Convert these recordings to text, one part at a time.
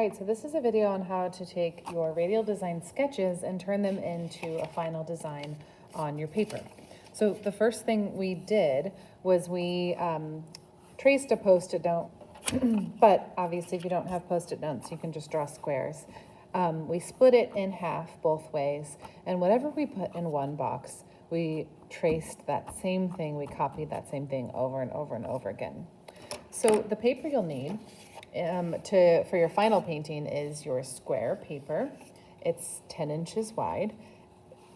Alright, so this is a video on how to take your radial design sketches and turn them into a final design on your paper. So the first thing we did was we traced a Post-it note, but obviously if you don't have Post-it notes, you can just draw squares. We split it in half both ways, and whatever we put in one box, we traced that same thing, we copied that same thing over and over and over again. So the paper you'll need for your final painting is your square paper. It's 10 inches wide,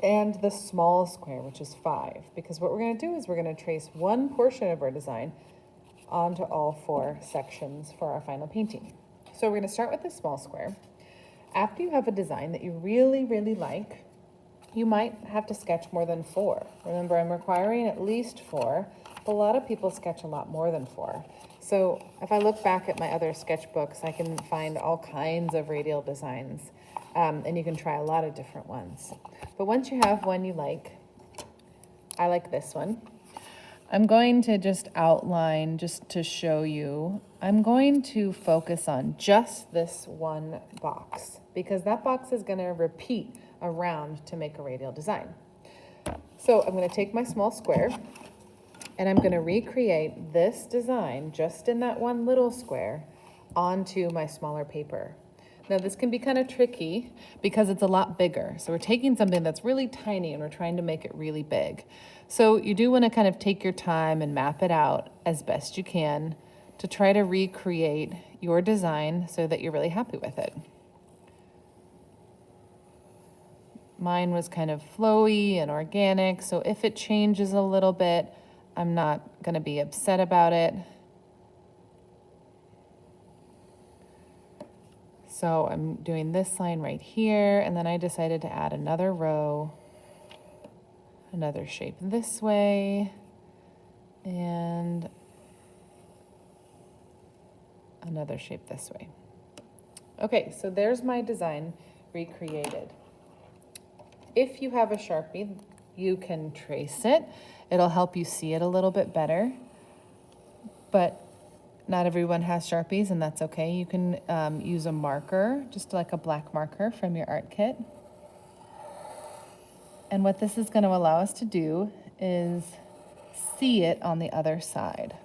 and the small square, which is 5, because what we're going to do is we're going to trace one portion of our design onto all 4 sections for our final painting. So we're going to start with the small square. After you have a design that you really, really like, you might have to sketch more than 4. Remember, I'm requiring at least 4, but a lot of people sketch a lot more than 4. So if I look back at my other sketchbooks, I can find all kinds of radial designs, and you can try a lot of different ones. But once you have one you like, I like this one. I'm going to just outline, just to show you, I'm going to focus on just this one box, because that box is going to repeat around to make a radial design. So I'm going to take my small square, and I'm going to recreate this design just in that one little square onto my smaller paper. Now this can be kind of tricky because it's a lot bigger. So we're taking something that's really tiny and we're trying to make it really big. So you do want to kind of take your time and map it out as best you can to try to recreate your design so that you're really happy with it. Mine was kind of flowy and organic, so if it changes a little bit, I'm not going to be upset about it. So I'm doing this line right here, and then I decided to add another row, another shape this way, and another shape this way. Okay, so there's my design recreated. If you have a Sharpie, you can trace it. It'll help you see it a little bit better, but not everyone has Sharpies, and that's okay. You can use a marker, just like a black marker from your art kit. And what this is going to allow us to do is see it on the other side.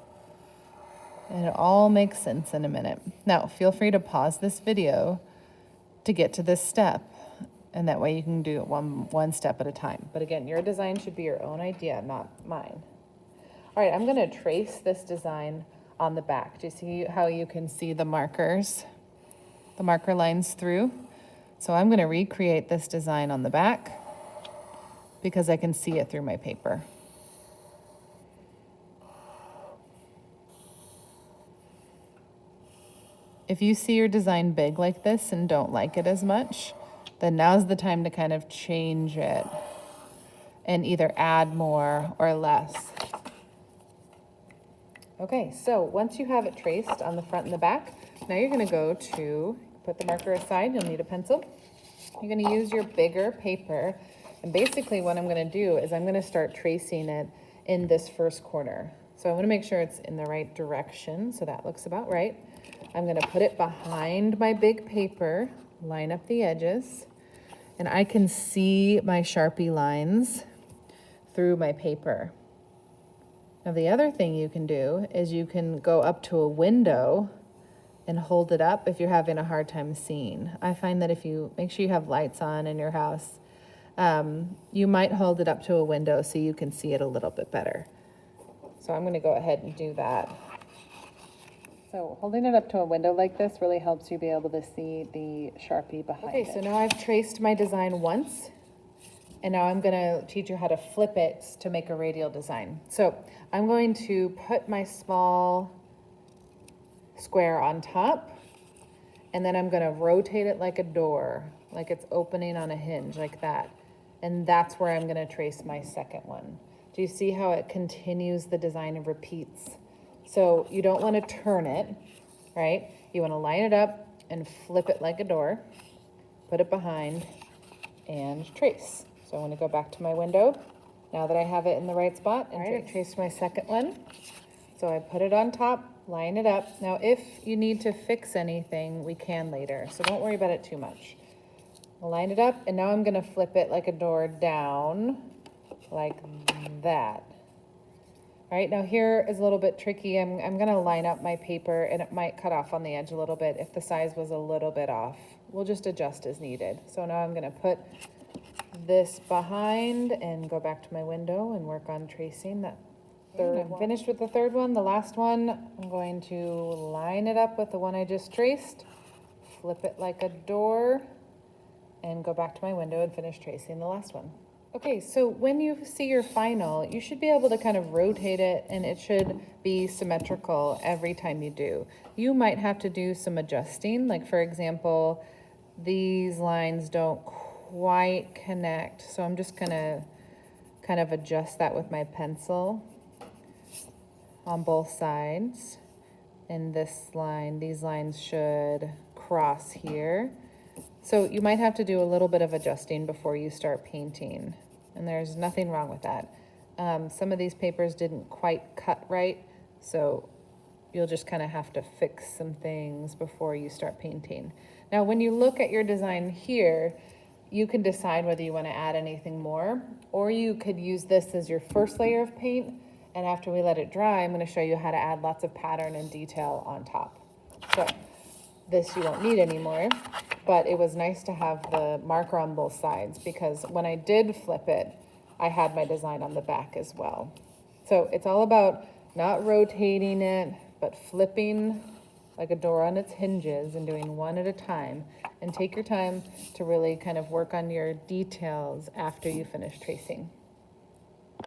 And it all makes sense in a minute. Now, feel free to pause this video to get to this step, and that way you can do it one step at a time. But again, your design should be your own idea, not mine. All right, I'm going to trace this design on the back. Do you see how you can see the markers, the marker lines through? So I'm going to recreate this design on the back because I can see it through my paper. If you see your design big like this and don't like it as much, then now's the time to kind of change it and either add more or less. Okay, so once you have it traced on the front and the back, now you're going to go to put the marker aside. You'll need a pencil. You're going to use your bigger paper, and basically what I'm going to do is I'm going to start tracing it in this first corner. So I want to make sure it's in the right direction, so that looks about right. I'm going to put it behind my big paper, line up the edges, and I can see my Sharpie lines through my paper. Now the other thing you can do is you can go up to a window and hold it up if you're having a hard time seeing. I find that if you make sure you have lights on in your house, you might hold it up to a window so you can see it a little bit better. So I'm going to go ahead and do that. So holding it up to a window like this really helps you be able to see the Sharpie behind it. Okay, so now I've traced my design once, and now I'm going to teach you how to flip it to make a radial design. So I'm going to put my small square on top, and then I'm going to rotate it like a door, like it's opening on a hinge, like that. And that's where I'm going to trace my second one. Do you see how it continues the design and repeats? So you don't want to turn it, right? You want to line it up and flip it like a door, put it behind, and trace. So I'm going to go back to my window now that I have it in the right spot and trace my second one. So I put it on top, line it up. Now, if you need to fix anything, we can later, so don't worry about it too much. I'll line it up, and now I'm gonna flip it like a door down, like that. All right, now here is a little bit tricky. I'm gonna line up my paper, and it might cut off on the edge a little bit if the size was a little bit off. We'll just adjust as needed. So now I'm gonna put this behind and go back to my window and work on tracing that third one. I'm finished with the third one. The last one, I'm going to line it up with the one I just traced, flip it like a door, and go back to my window and finish tracing the last one. Okay, so when you see your final, you should be able to kind of rotate it, and it should be symmetrical every time you do. You might have to do some adjusting, like for example, these lines don't quite connect, so I'm just gonna kind of adjust that with my pencil on both sides. And this line, these lines should cross here. So you might have to do a little bit of adjusting before you start painting, and there's nothing wrong with that. Some of these papers didn't quite cut right, so you'll just kind of have to fix some things before you start painting. Now, when you look at your design here, you can decide whether you want to add anything more, or you could use this as your first layer of paint, and after we let it dry, I'm going to show you how to add lots of pattern and detail on top. So this you won't need anymore, but it was nice to have the marker on both sides, because when I did flip it, I had my design on the back as well. So it's all about not rotating it, but flipping like a door on its hinges and doing one at a time. And take your time to really kind of work on your details after you finish tracing.